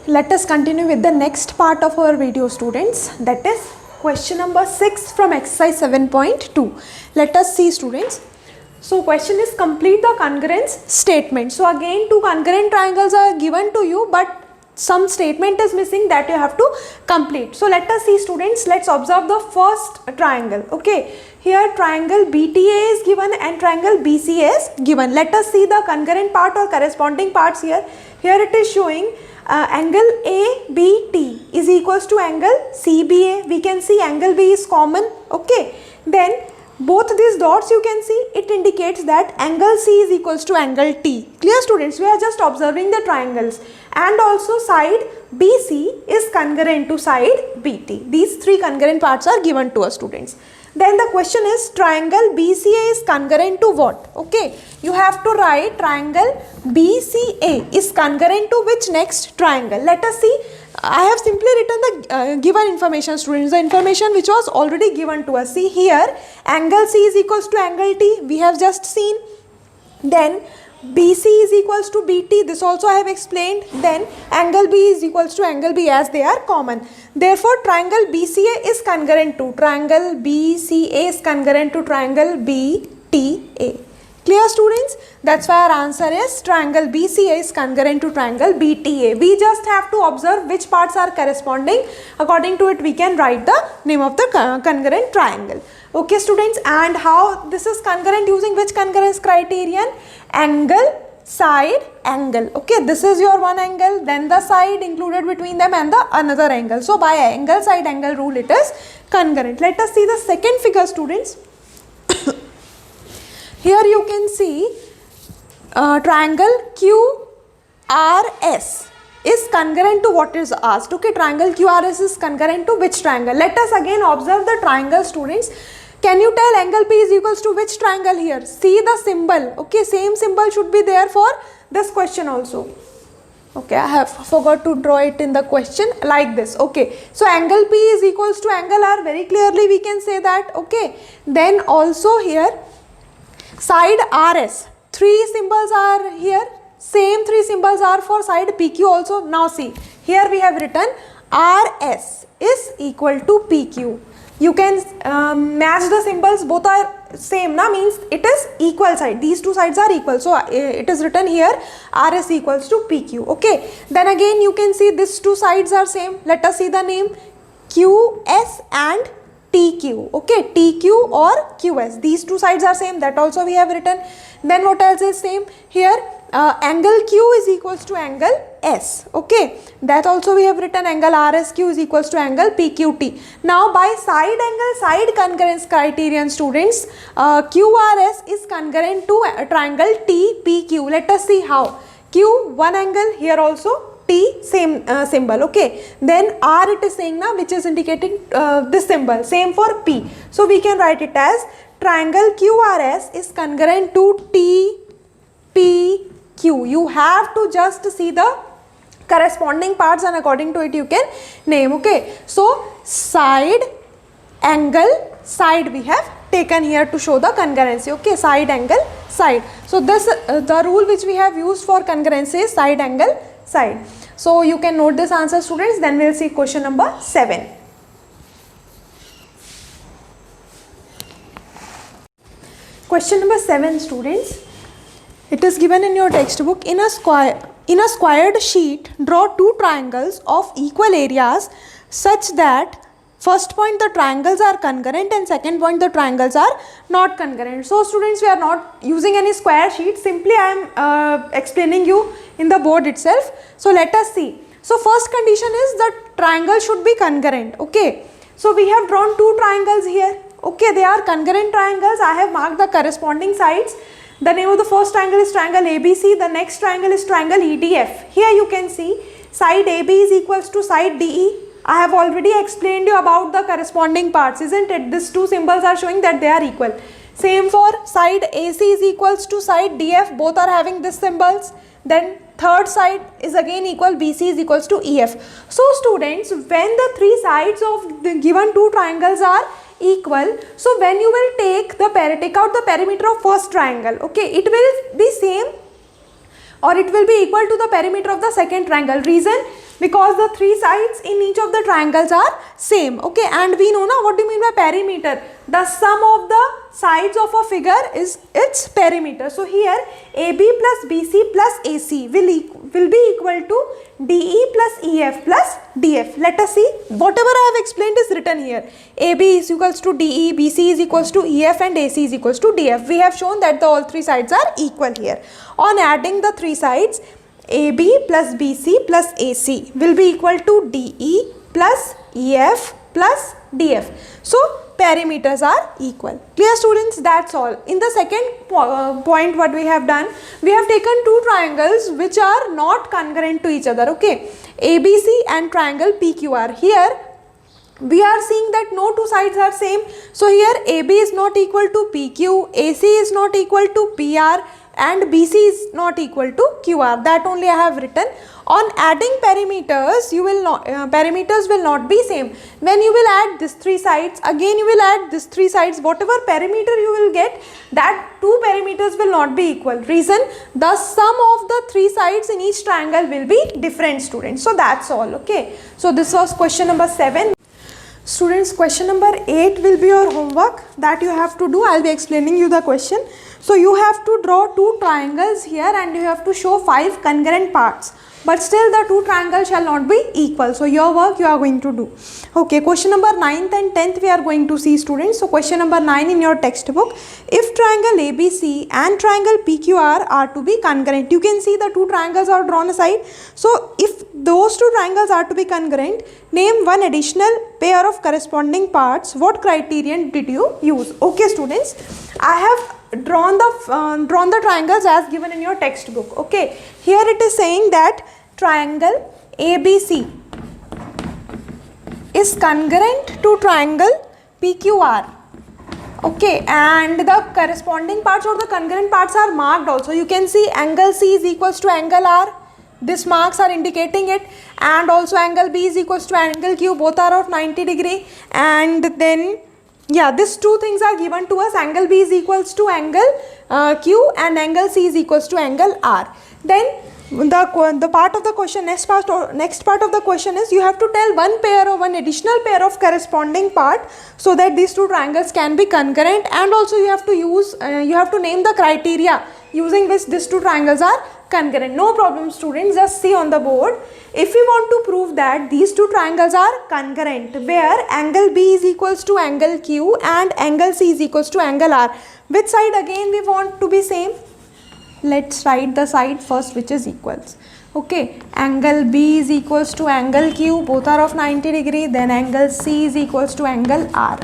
let us continue with the next part of our video, students. That is question number 6 from exercise 7.2. Let us see, students. So question is complete the congruence statement. So again two congruent triangles are given to you, but some statement is missing that you have to complete. So let us see, students. Let's observe the first triangle. Okay, here triangle BTA is given and triangle BCA is given. Let us see the congruent part or corresponding parts here. Here it is showing angle ABT is equals to angle CBA. We can see angle B is common. Okay, then both these dots you can see, it indicates that angle C is equals to angle T. Clear, students? We are just observing the triangles. And also side BC is congruent to side BT. These three congruent parts are given to us, students. Then the question is triangle BCA is congruent to what? Okay, you have to write triangle BCA is congruent to which next triangle. Let us see. I have simply written the given information, students, the information which was already given to us. See here, angle C is equals to angle T, we have just seen. Then BC is equals to BT, this also I have explained. Then angle B is equals to angle B as they are common. Therefore, triangle BCA is congruent to triangle BTA. Clear, students? That's why our answer is triangle BCA is congruent to triangle BTA. We just have to observe which parts are corresponding. According to it, we can write the name of the congruent triangle. Okay, students, and how this is congruent using which congruence criterion? Angle, side, angle. Okay, this is your one angle, then the side included between them and the another angle. So by angle, side, angle rule, it is congruent. Let us see the second figure, students. Here you can see triangle QRS is congruent to what is asked. Okay, triangle QRS is congruent to which triangle? Let us again observe the triangle, students. Can you tell angle P is equals to which triangle here? See the symbol. Okay, same symbol should be there for this question also. Okay, I have forgot to draw it in the question like this. Okay, so angle P is equals to angle R. Very clearly we can say that. Okay, then also here side RS, three symbols are here, same three symbols are for side PQ also. Now see, here we have written RS is equal to PQ. You can match the symbols, both are same, na, means it is equal side, these two sides are equal, so it is written here RS equals to PQ. Okay, then again you can see these two sides are same. Let us see the name QS and TQ. Okay, TQ or QS, these two sides are same, that also we have written. Then what else is same here? Angle Q is equals to angle S. Okay, that also we have written, angle RSQ is equals to angle PQT. Now by side angle side congruence criterion, students, QRS is congruent to triangle TPQ. Let us see how. Q one angle, here also T same symbol. Okay, then R it is saying now, which is indicating this symbol, same for P. So we can write it as triangle QRS is congruent to TPQ. You have to just see the corresponding parts and according to it you can name. Okay, so side, angle, side we have taken here to show the congruency. Okay, side, angle, side. So this the rule which we have used for congruency is side, angle, side. So you can note this answer, students. Then we will see question number 7. Question number 7, students. It is given in your textbook. In a squared sheet, draw two triangles of equal areas such that first point the triangles are congruent and second point the triangles are not congruent. So students, we are not using any square sheet. Simply I am explaining you in the board itself. So let us see. So first condition is the triangle should be congruent. Okay, so we have drawn two triangles here. Okay, they are congruent triangles. I have marked the corresponding sides. The name of the first triangle is triangle ABC. The next triangle is triangle EDF. Here you can see side AB is equals to side DE. I have already explained you about the corresponding parts, isn't it? These two symbols are showing that they are equal. Same for side AC is equals to side DF. Both are having these symbols. Then third side is again equal, BC is equals to EF. So students, when the three sides of the given two triangles are equal, so when you will take out the perimeter of first triangle, okay, it will be same or it will be equal to the perimeter of the second triangle. Reason, because the three sides in each of the triangles are same. Okay, and we know now what do you mean by perimeter? The sum of the sides of a figure is its perimeter. So here AB plus BC plus AC will be equal to DE plus EF plus DF. Let us see. Whatever I have explained is written here. AB is equals to DE, BC is equals to EF and AC is equals to DF. We have shown that all three sides are equal here. On adding the three sides, AB plus BC plus AC will be equal to DE plus EF plus DF. So perimeters are equal. Clear students? That's all. In the second point what we have done, we have taken two triangles which are not congruent to each other. Okay, ABC and triangle PQR. Here we are seeing that no two sides are same. So here AB is not equal to PQ, AC is not equal to PR and BC is not equal to QR. That only I have written. On adding perimeters, perimeters will not be same. When you will add these three sides, again you will add these three sides, whatever perimeter you will get, that two perimeters will not be equal. Reason, the sum of the three sides in each triangle will be different, students. So that's all. Okay, so this was question number 7. Students, question number 8 will be your homework that you have to do. I will be explaining you the question. So you have to draw two triangles here and you have to show 5 congruent parts. But still the two triangles shall not be equal. So your work you are going to do. Okay, question number 9th and 10th we are going to see, students. So question number 9 in your textbook. If triangle ABC and triangle PQR are to be congruent, you can see the two triangles are drawn aside. So if those two triangles are to be congruent, name one additional pair of corresponding parts. What criterion did you use? Okay, students, I have drawn the triangles as given in your textbook. Okay, here it is saying that triangle ABC is congruent to triangle PQR. Okay, and the corresponding parts or the congruent parts are marked also. You can see angle C is equals to angle R. These marks are indicating it, and also angle B is equals to angle Q. Both are of 90 degree, and then yeah, these two things are given to us. Angle B is equals to angle Q and angle C is equals to angle R. Then the part of the question, next part of the question is you have to tell one pair or one additional pair of corresponding part so that these two triangles can be congruent, and also you have to use you have to name the criteria using which these two triangles are congruent. No problem, students, just see on the board. If we want to prove that these two triangles are congruent, where angle B is equals to angle Q and angle C is equals to angle R, which side again we want to be same? Let's write the side first which is equals. Okay, angle B is equals to angle Q, both are of 90 degree, then angle C is equals to angle R.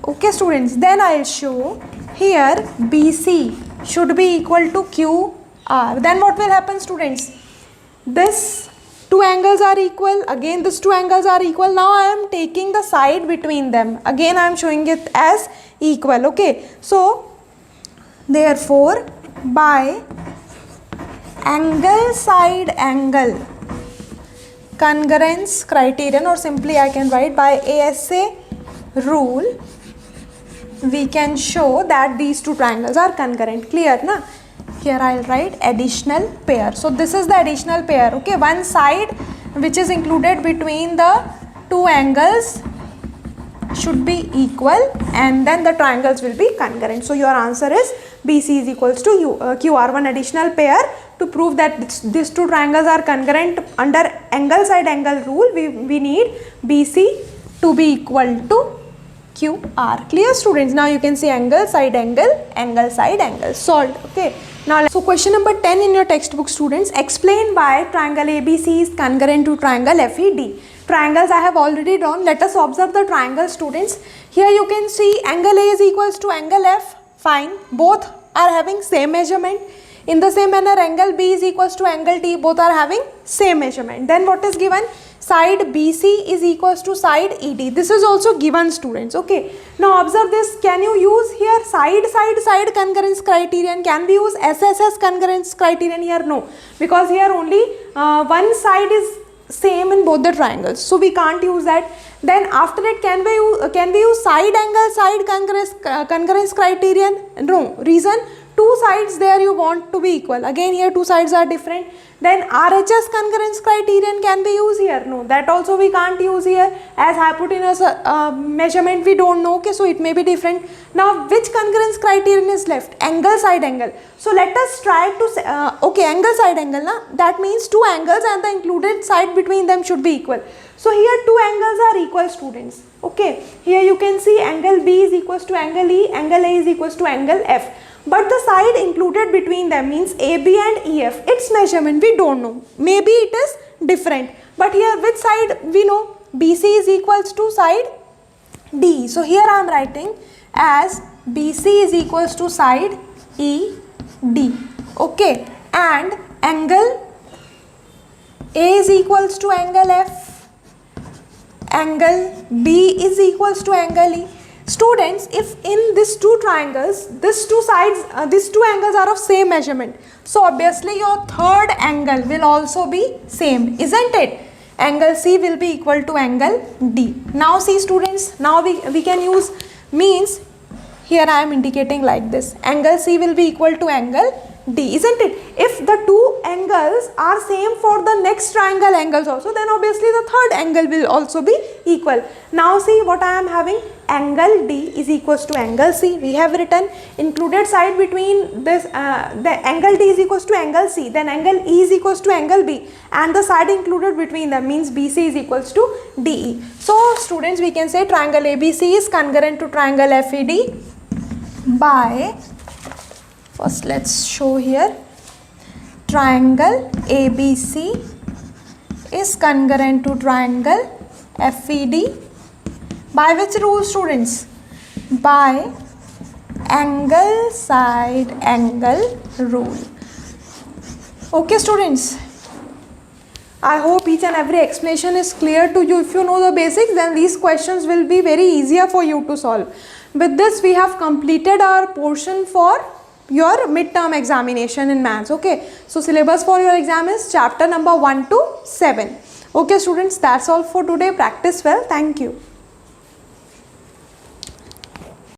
Okay, students, then I'll show here BC should be equal to QR. Then what will happen, students? This two angles are equal, again these two angles are equal. Now I am taking the side between them, again I am showing it as equal. Okay, so therefore by angle side angle congruence criterion, or simply I can write by ASA rule, we can show that these two triangles are congruent. Clear na? Here I will write additional pair. So this is the additional pair. Okay, one side which is included between the two angles should be equal, and then the triangles will be congruent. So your answer is BC is equals to QR. One additional pair to prove that these two triangles are congruent under angle side angle rule. We need BC to be equal to QR. Clear, students? Now you can see angle side angle, angle side angle. Solved. Okay. Now, so question number 10 in your textbook, students. Explain why triangle ABC is congruent to triangle FED. Triangles I have already drawn. Let us observe the triangle, students. Here you can see angle A is equals to angle F. Fine. Both are having same measurement. In the same manner, angle B is equals to angle T. Both are having same measurement. Then what is given? Side BC is equals to side ED. This is also given, students. Okay. Now observe this. Can you use here side congruence criterion? Can we use SSS congruence criterion here? No. Because here only one side is same in both the triangles. So we can't use that. Then after that, can we use side angle side congruence criterion? No. Reason, two sides there you want to be equal. Again here two sides are different. Then RHS concurrence criterion can be used here. No, that also we can't use here, as hypotenuse measurement we don't know. Okay, so it may be different. Now which concurrence criterion is left? Angle side angle. So let us try to say, okay, angle side angle, na? That means two angles and the included side between them should be equal. So here two angles are equal, students. Okay, here you can see angle B is equals to angle E, angle A is equals to angle F. But the side included between them means AB and EF. Its measurement we don't know. Maybe it is different. But here which side we know? BC is equals to side D. So here I am writing as BC is equals to side ED. Okay. And angle A is equals to angle F. Angle B is equals to angle E. Students, if in these two triangles, these two angles are of same measurement, so obviously your third angle will also be same, isn't it? Angle C will be equal to angle D. Now see students, now we can use, means here I am indicating like this, angle C will be equal to angle D, isn't it? If the two angles are same for the next triangle angles also, then obviously the third angle will also be equal. Now see what I am having, angle D is equals to angle C. We have written included side between this, the angle D is equals to angle C, then angle E is equals to angle B, and the side included between them means BC is equals to DE. So students, we can say triangle ABC is congruent to triangle FED by, first let's show here, triangle ABC is congruent to triangle FED by which rule, students? By angle side angle rule. Okay students, I hope each and every explanation is clear to you. If you know the basics, then these questions will be very easier for you to solve. With this we have completed our portion for your midterm examination in maths. Okay, so syllabus for your exam is chapter number 1 to 7. Okay students, that's all for today. Practice well. Thank you.